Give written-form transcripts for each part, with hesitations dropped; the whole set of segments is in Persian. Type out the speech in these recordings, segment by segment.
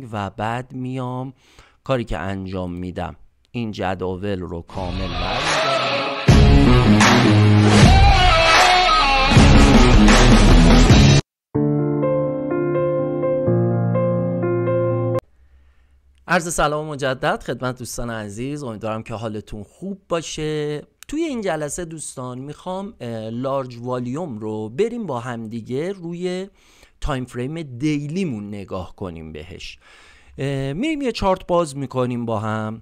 و بعد میام کاری که انجام میدم این جداول رو کامل برمی‌دارم. عرض سلام مجدد خدمت دوستان عزیز، امیدوارم که حالتون خوب باشه. توی این جلسه دوستان میخوام لارج والیوم رو بریم با همدیگه روی تایم فریم دیلیمون نگاه کنیم بهش. میریم یه چارت باز میکنیم با هم.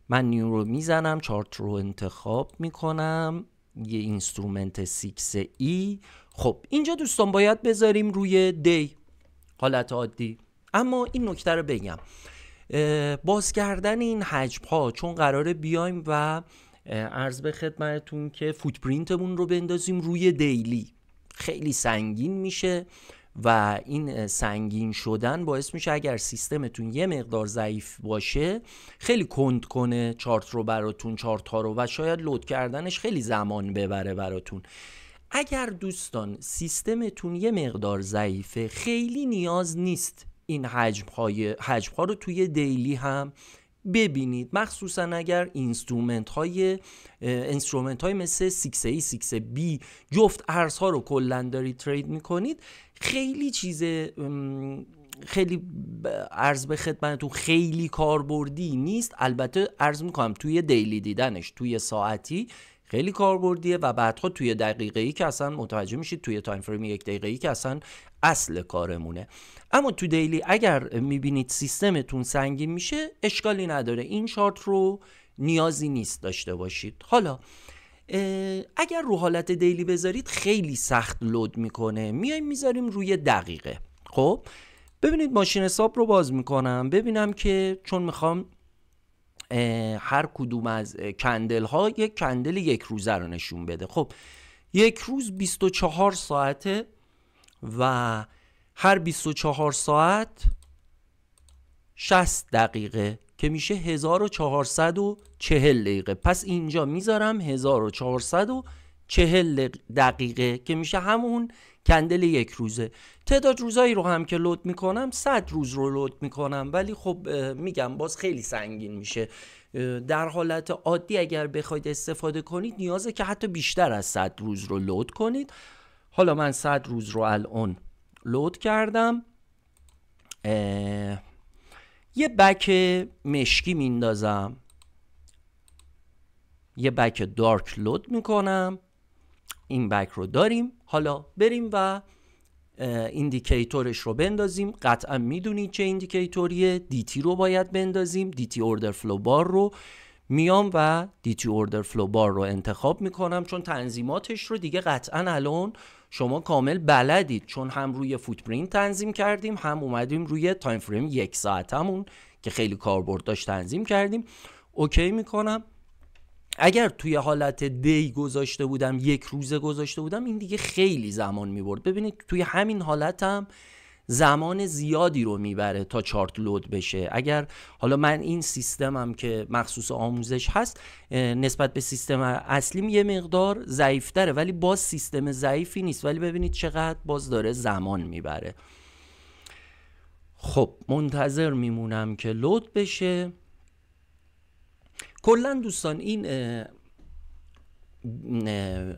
من نیو رو میزنم، چارت رو انتخاب میکنم، یه اینسترومنت 6E. خب اینجا دوستان باید بذاریم روی دی حالت عادی، اما این نکته رو بگم، باز کردن این حجم ها چون قراره بیایم و عرض به خدمتتون که فوتپرینتمون رو بندازیم روی دیلی خیلی سنگین میشه و این سنگین شدن باعث میشه اگر سیستمتون یه مقدار ضعیف باشه خیلی کند کنه چارت رو براتون، چارت ها رو، و شاید لود کردنش خیلی زمان ببره براتون. اگر دوستان سیستمتون یه مقدار ضعیفه خیلی نیاز نیست این حجم ها رو توی دیلی هم ببینید، مخصوصا اگر اینسترومنت های مثل 6A 6B جفت ارزها رو کلا دارید ترید میکنید. خیلی چیز خیلی عرض به خدمتتون خیلی کاربردی نیست. البته عرض میکنم توی دیلی دیدنش توی ساعتی خیلی کاربردیه و بعدها توی دقیقه‌ای که اصلا متوجه میشید توی تایم فریم 1 دقیقه‌ای که اصلا اصل کارمونه. اما تو دیلی اگر میبینید سیستمتون سنگین میشه اشکالی نداره، این شارت رو نیازی نیست داشته باشید. حالا اگر رو حالت دیلی بذارید خیلی سخت لود میکنه، میایم میذاریم روی دقیقه. خب ببینید ماشین حساب رو باز میکنم ببینم که چون میخوام هر کدوم از کندل ها یک کندل یک روزه رو نشون بده. خب یک روز 24 ساعته و هر 24 ساعت 60 دقیقه که میشه 1440 دقیقه. پس اینجا میذارم 1440 دقیقه که میشه همون کندل یک روزه. تعداد روزایی رو هم که لود میکنم 100 روز رو لود میکنم، ولی خب میگم باز خیلی سنگین میشه. در حالت عادی اگر بخواید استفاده کنید نیازه که حتی بیشتر از 100 روز رو لود کنید. حالا من 100 روز رو الان لود کردم، یه بک مشکی میندازم، یه بک دارک لود میکنم، این بک رو داریم. حالا بریم و ایندیکیتورش رو بندازیم. قطعا میدونید چه ایندیکیتوریه، دیتی رو باید بندازیم، دیتی اوردر فلو بار رو میام و دیتی اوردر فلو بار رو انتخاب میکنم، چون تنظیماتش رو دیگه قطعا الان شما کامل بلدید، چون هم روی فوتپرینت تنظیم کردیم هم اومدیم روی تایم فریم یک ساعتمون که خیلی کاربرد داشت تنظیم کردیم. اوکی میکنم. اگر توی حالت دی گذاشته بودم، یک روزه گذاشته بودم، این دیگه خیلی زمان میبرد. ببینید توی همین حالت هم زمان زیادی رو میبره تا چارت لود بشه. اگر حالا من این سیستمم که مخصوص آموزش هست نسبت به سیستم اصلیم یه مقدار ضعیفتره، ولی باز سیستم ضعیفی نیست، ولی ببینید چقدر باز داره زمان میبره. خب منتظر میمونم که لود بشه. کلا دوستان این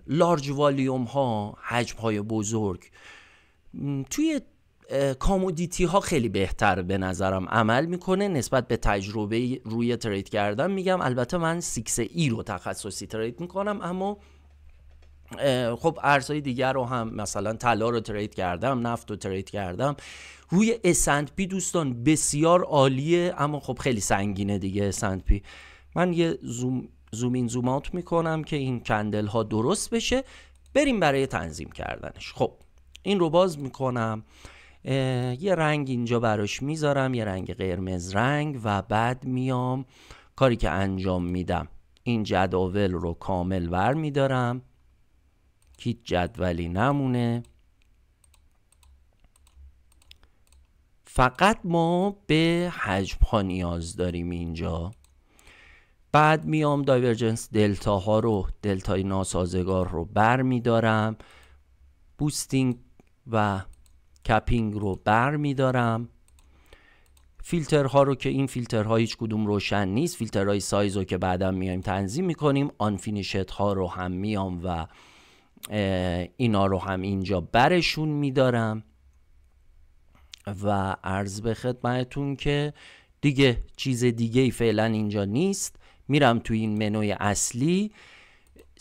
لارج والیوم ها، حجم های بزرگ توی کامودیتی ها خیلی بهتر به نظرم عمل میکنه نسبت به تجربه روی ترید کردن. میگم البته من 6E رو تخصصی ترید میکنم، اما خب ارزهای دیگر رو هم مثلا طلا رو ترید کردم، نفت رو ترید کردم. روی S&P دوستان بسیار عالیه، اما خب خیلی سنگینه دیگه S&P. من یه زوم این زوم اوت میکنم که این کندل ها درست بشه. بریم برای تنظیم کردنش. خب این رو باز میکنم، یه رنگ اینجا براش میذارم، یه رنگ قرمز رنگ، و بعد میام کاری که انجام میدم این جداول رو کامل ور میدارم که جدولی نمونه. فقط ما به حجم ها نیاز داریم اینجا. بعد میام دایورجنس دلتا ها رو، دلتای ناسازگار رو بر میدارم، بوستینگ و کپینگ رو بر میدارم، فیلترها رو که این فیلترها هیچ کدوم روشن نیست، فیلترهای سایز رو که بعدا میایم تنظیم میکنیم. آن فینیشت ها رو هم میام و اینا رو هم اینجا برشون میدارم و عرض به خدمتون که دیگه چیز دیگه ای فعلا اینجا نیست. میرم تو این منوی اصلی،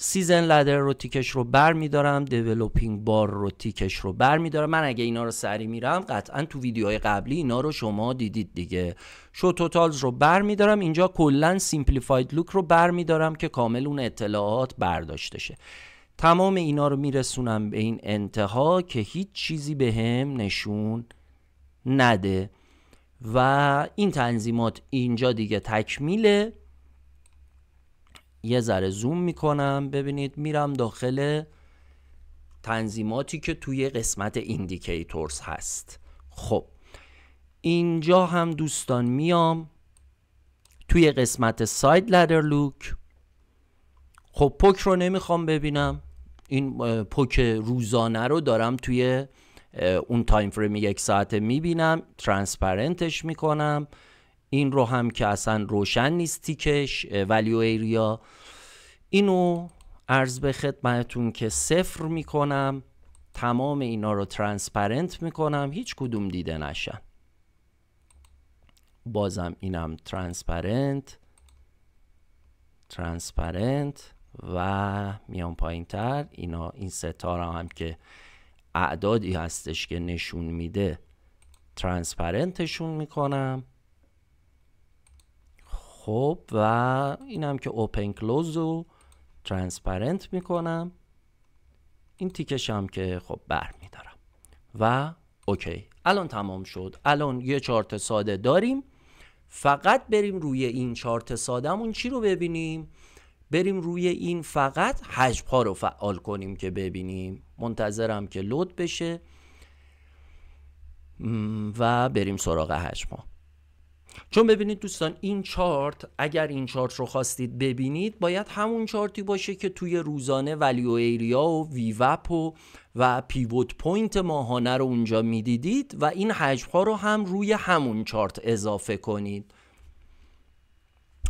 سیزن لدر رو تیکش رو بر میدارم، دیولوپینگ بار رو تیکش رو بر میدارم. من اگه اینا رو سری میرم قطعا تو ویدیوهای قبلی اینا رو شما دیدید دیگه. شو توتالز رو بر میدارم، اینجا کلا سیمپلیفاید لوک رو بر میدارم که کامل اون اطلاعات برداشته شه. تمام اینا رو میرسونم به این انتها که هیچ چیزی به هم نشون نده و این تنظیمات اینجا دیگه تکمیله. یه ذره زوم میکنم ببینید، میرم داخل تنظیماتی که توی قسمت ایندیکیتورز هست. خب اینجا هم دوستان میام توی قسمت ساید لدر لوک. خب پوک رو نمیخوام ببینم، این پوک روزانه رو دارم توی اون تایم فریم 1 ساعته میبینم، ترانسپرنتش میکنم. این رو هم که اصلا روشن نیست تیکش، ولیو ایریا، اینو عرض به خدمتون که 0 میکنم. تمام اینا رو ترانسپرنت میکنم هیچ کدوم دیده نشن. بازم اینم ترانسپرنت و میام پایین تر. اینا این ستاره هم که اعدادی هستش که نشون میده ترانسپرنتشون میکنم. خب و اینم که اوپن کلوز رو ترانسپرنت میکنم. این تیکش هم که خب بر میدارم و اوکی. الان تمام شد. الان یه چارت ساده داریم. فقط بریم روی این چارت سادهمون چی رو ببینیم؟ بریم روی این فقط حجم ها رو فعال کنیم که ببینیم. منتظرم که لود بشه و بریم سراغ حجم ها. چون ببینید دوستان این چارت، اگر این چارت رو خواستید ببینید باید همون چارتی باشه که توی روزانه ولیو ایریا و ویوپ و پیوت پوینت ماهانه رو اونجا میدیدید و این حجم ها رو هم روی همون چارت اضافه کنید.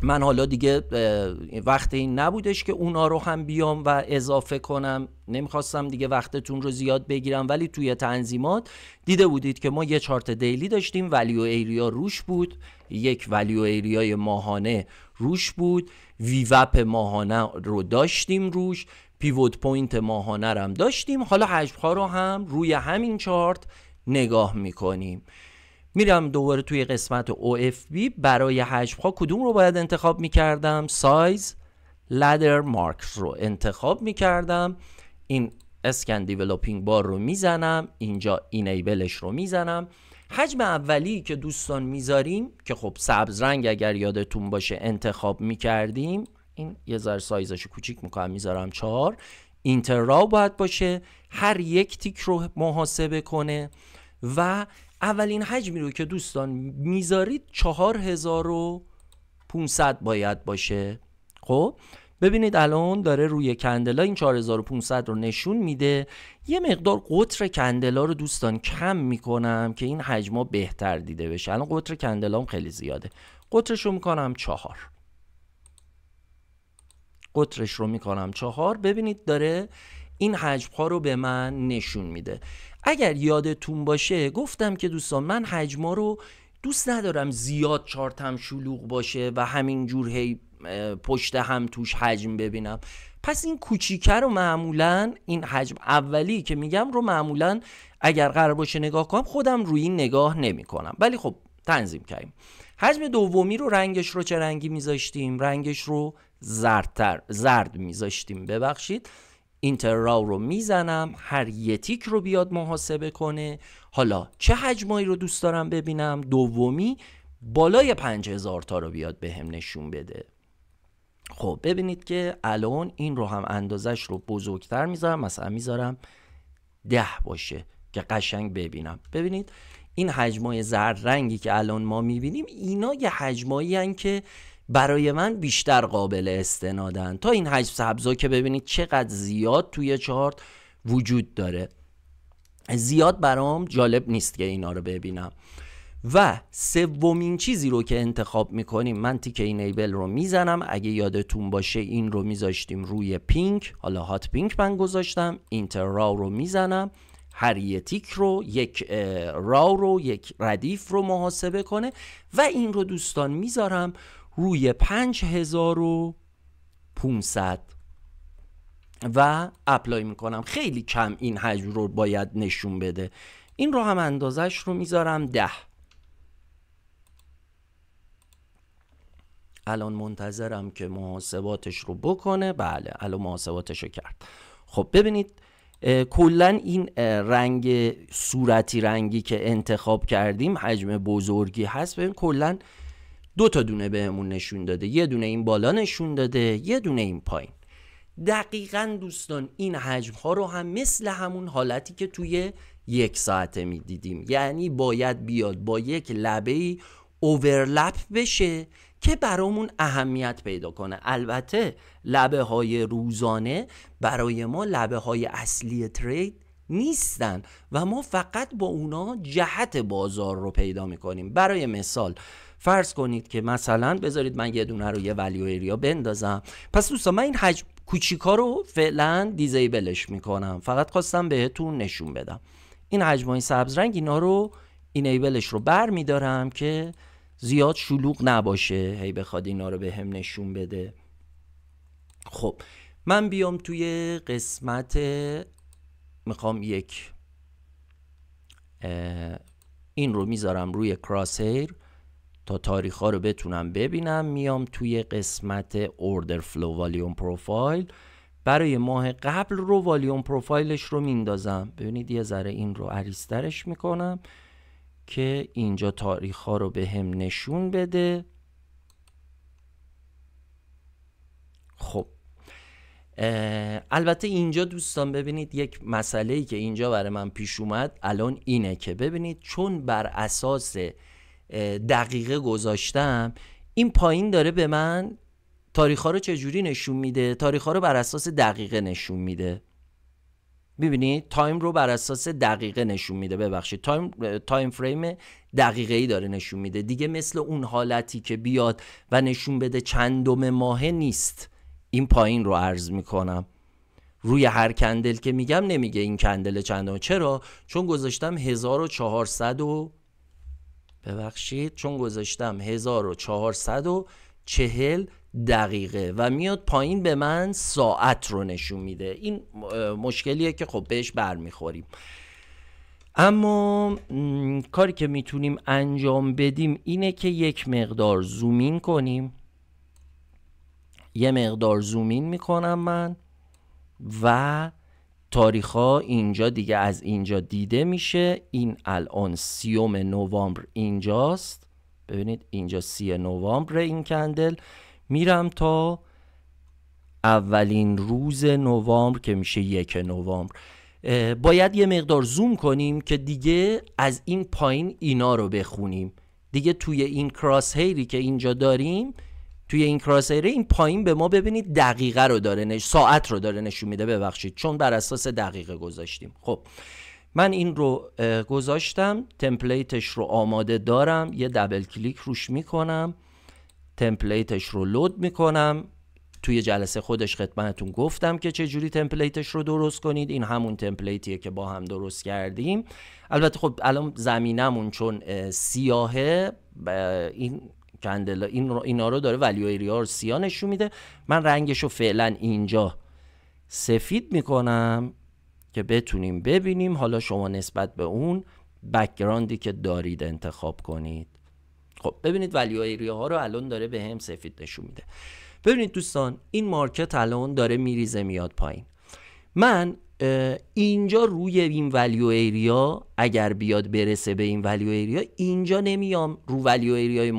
من حالا دیگه وقت این نبودش که اونا رو هم بیام و اضافه کنم، نمیخواستم دیگه وقتتون رو زیاد بگیرم، ولی توی تنظیمات دیده بودید که ما یه چارت دیلی داشتیم، ولیو ایریا روش بود، یک ولیو ایریای ماهانه روش بود، ویوپ ماهانه رو داشتیم روش، پیوت پوینت ماهانه رو هم داشتیم. حالا حجم ها رو هم روی همین چارت نگاه میکنیم. میرم دوباره توی قسمت OFB. برای حجم ها کدوم رو باید انتخاب میکردم؟ سایز لدر مارکس رو انتخاب میکردم. این اسکن دیولوپینگ بار رو میزنم، اینجا اینیبلش رو میزنم. حجم اولی که دوستان میذاریم که خب سبز رنگ اگر یادتون باشه انتخاب میکردیم، این یه ذره سایزش کوچیک میکنم میذارم 4. اینترراو باید باشه، هر یک تیک رو محاسبه کنه و اولین حجمی رو که دوستان میذارید 4500 باید باشه. خب ببینید الان داره روی کندلا این 4500 رو نشون میده. یه مقدار قطر کندلا رو دوستان کم میکنم که این حجما بهتر دیده بشه. الان قطر کندلام خیلی زیاده، قطرش رو میکنم 4. قطرش رو میکنم 4. ببینید داره این حجم ها رو به من نشون میده. اگر یادتون باشه گفتم که دوستان من حجما رو دوست ندارم زیاد چارتم شلوغ باشه و همین جور هی پشت هم توش حجم ببینم. پس این کوچیکه رو معمولا، این حجم اولی که میگم رو معمولا اگر قرار باشه نگاه کنم خودم روی این نگاه نمی کنم، ولی خب تنظیم کردیم. حجم دومی رو رنگش رو چه رنگی میذاشتیم؟ رنگش رو زرد میذاشتیم، ببخشید. اینترراو رو میزنم، هر یه تیک رو بیاد محاسبه کنه. حالا چه حجمایی رو دوست دارم ببینم؟ دومی بالای 5000 تا رو بیاد به هم نشون بده. خب ببینید که الان این رو هم اندازش رو بزرگتر میذارم، مثلا میذارم 10 باشه که قشنگ ببینم. ببینید این حجمای زرد رنگی که الان ما میبینیم اینا یه حجمایی هن که برای من بیشتر قابل استنادن تا این حجم سبزا که ببینید چقدر زیاد توی چارت وجود داره. زیاد برام جالب نیست که اینا رو ببینم. و سومین چیزی رو که انتخاب میکنیم، من تیک اینیبل رو میزنم. اگه یادتون باشه این رو میذاشتیم روی پینک، حالا هات پینک من گذاشتم. اینتر راو رو میزنم، هر یه تیک رو یک راو رو یک ردیف رو محاسبه کنه و این رو دوستان میذارم روی 5500 و اپلای میکنم. خیلی کم این حجم رو باید نشون بده. این رو هم اندازش رو میذارم 10. الان منتظرم که محاسباتش رو بکنه. بله الان محاسباتش رو کرد. خب ببینید کلا این رنگ صورتی رنگی که انتخاب کردیم حجم بزرگی هست. ببین کلا 2 تا دونه بهمون نشون داده، یه دونه این بالا نشون داده، یه دونه این پایین. دقیقاً دوستان این حجم ها رو هم مثل همون حالتی که توی 1 ساعته میدیدیم، یعنی باید بیاد با یک لبه اوورلپ بشه که برامون اهمیت پیدا کنه. البته لبه های روزانه برای ما لبه های اصلی ترید نیستن و ما فقط با اونا جهت بازار رو پیدا میکنیم. برای مثال فرض کنید که مثلا بذارید من یه دونه رو یه ولیو ایریا بندازم. پس دوستان من این حجم کوچیکا رو فعلا دیزیبلش میکنم، فقط خواستم بهتون نشون بدم. این حجمای سبز رنگ اینا رو اینیبلش رو بر میدارم که زیاد شلوغ نباشه هی بخواد اینا رو به هم نشون بده. خب من بیام توی قسمت میخوام یک این رو میذارم روی کراس هیر تا تاریخ ها رو بتونم ببینم. میام توی قسمت اوردر فلو والیوم پروفایل، برای ماه قبل رو والیوم پروفایلش رو میندازم. ببینید یه ذره این رو عریض‌ترش میکنم که اینجا تاریخ ها رو به هم نشون بده. خب البته اینجا دوستان ببینید یک مسئله‌ای که اینجا برای من پیش اومد الان اینه که ببینید چون بر اساس دقیقه گذاشتم، این پایین داره به من تاریخ ها رو چجوری نشون میده؟ تاریخ ها رو بر اساس دقیقه نشون میده. ببینید تایم رو بر اساس دقیقه نشون میده، ببخشید تایم فریم دقیقه‌ای داره نشون میده. دیگه مثل اون حالتی که بیاد و نشون بده چندم ماهه نیست. این پایین رو عرض میکنم، روی هر کندل که میگم نمیگه این کندل چندم. چرا؟ چون گذاشتم 1400 و ببخشید چون گذاشتم 1440 دقیقه و میاد پایین به من ساعت رو نشون میده. این مشکلیه که خب بهش برمیخوریم. اما کاری که میتونیم انجام بدیم اینه که یک مقدار زومین کنیم. یه مقدار زومین میکنم من و تاریخ ها اینجا دیگه از اینجا دیده میشه. این الان 30 نوامبر اینجاست. ببینید اینجا 30 نوامبر این کندل. میرم تا اولین روز نوامبر که میشه 1 نوامبر. باید یه مقدار زوم کنیم که دیگه از این پایین اینا رو بخونیم. دیگه توی این کراس هیری که اینجا داریم، توی این کراس هیر این پایین به ما ببینید دقیقه رو داره ساعت رو داره نشون میده. ببخشید چون بر اساس دقیقه گذاشتیم. خب من این رو گذاشتم، تمپلیتش رو آماده دارم، یه دبل کلیک روش میکنم، تمپلیتش رو لود میکنم. توی جلسه خودش خدمتتون گفتم که چجوری تمپلیتش رو درست کنید. این همون تمپلیتیه که با هم درست کردیم. البته خب الان زمینمون چون سیاهه، این کندل اینا رو داره ولیو ایریا رو سیاه نشون میده. من رنگش رو فعلا اینجا سفید میکنم که بتونیم ببینیم. حالا شما نسبت به اون بک‌گراندی که دارید انتخاب کنید. خب ببینید ولیو ایریا ها رو الان داره به هم سفید نشون میده. ببینید دوستان این مارکت الان داره میریزه میاد پایین. من اینجا روی این ولیو ایریا اگر بیاد برسه به این ولیو ایریا، اینجا نمیام رو ولیو ایریای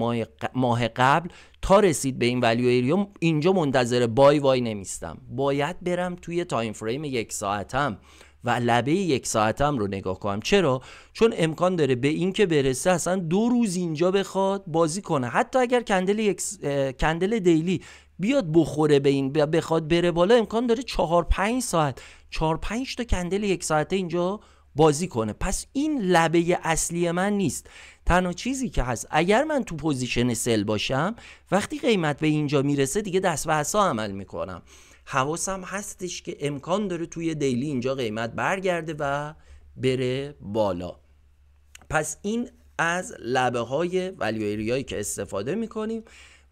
ماه قبل تا رسید به این ولیو ایریا اینجا منتظر بای وای نمیستم. باید برم توی تایم فریم 1 ساعتم و لبه 1 ساعتم رو نگاه کنم. چرا؟ چون امکان داره به این که برسه اصلا 2 روز اینجا بخواد بازی کنه. حتی اگر کندل دیلی بیاد بخوره به این بخواد بره بالا، امکان داره 4-5 ساعت 4-5 تا کندل 1 ساعته اینجا بازی کنه. پس این لبه اصلی من نیست. تنها چیزی که هست اگر من تو پوزیشن سل باشم، وقتی قیمت به اینجا میرسه دیگه دست و عصا عمل میکنم، حواسم هستش که امکان داره توی دیلی اینجا قیمت برگرده و بره بالا. پس این از لبه های ولیو ایریایی که استفاده میکنیم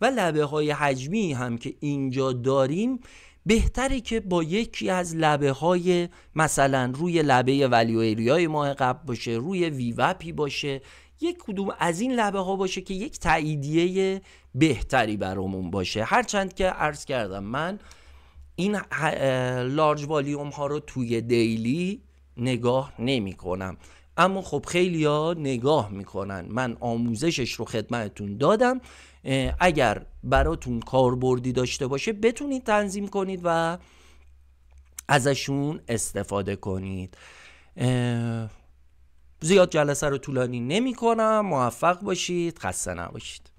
و لبه های حجمی هم که اینجا داریم، بهتره که با یکی از لبه های مثلا روی لبه ولیو ایریای ماه قبل باشه، روی ویوپی باشه، یک کدوم از این لبه ها باشه که یک تاییدیه بهتری برامون باشه. هرچند که عرض کردم من این لارج والیوم ها رو توی دیلی نگاه نمی کنم، اما خب خیلی ها نگاه میکنن. من آموزشش رو خدمتتون دادم، اگر براتون کاربردی داشته باشه بتونید تنظیم کنید و ازشون استفاده کنید. زیاد جلسه رو طولانی نمی کنم. موفق باشید، خسته نباشید.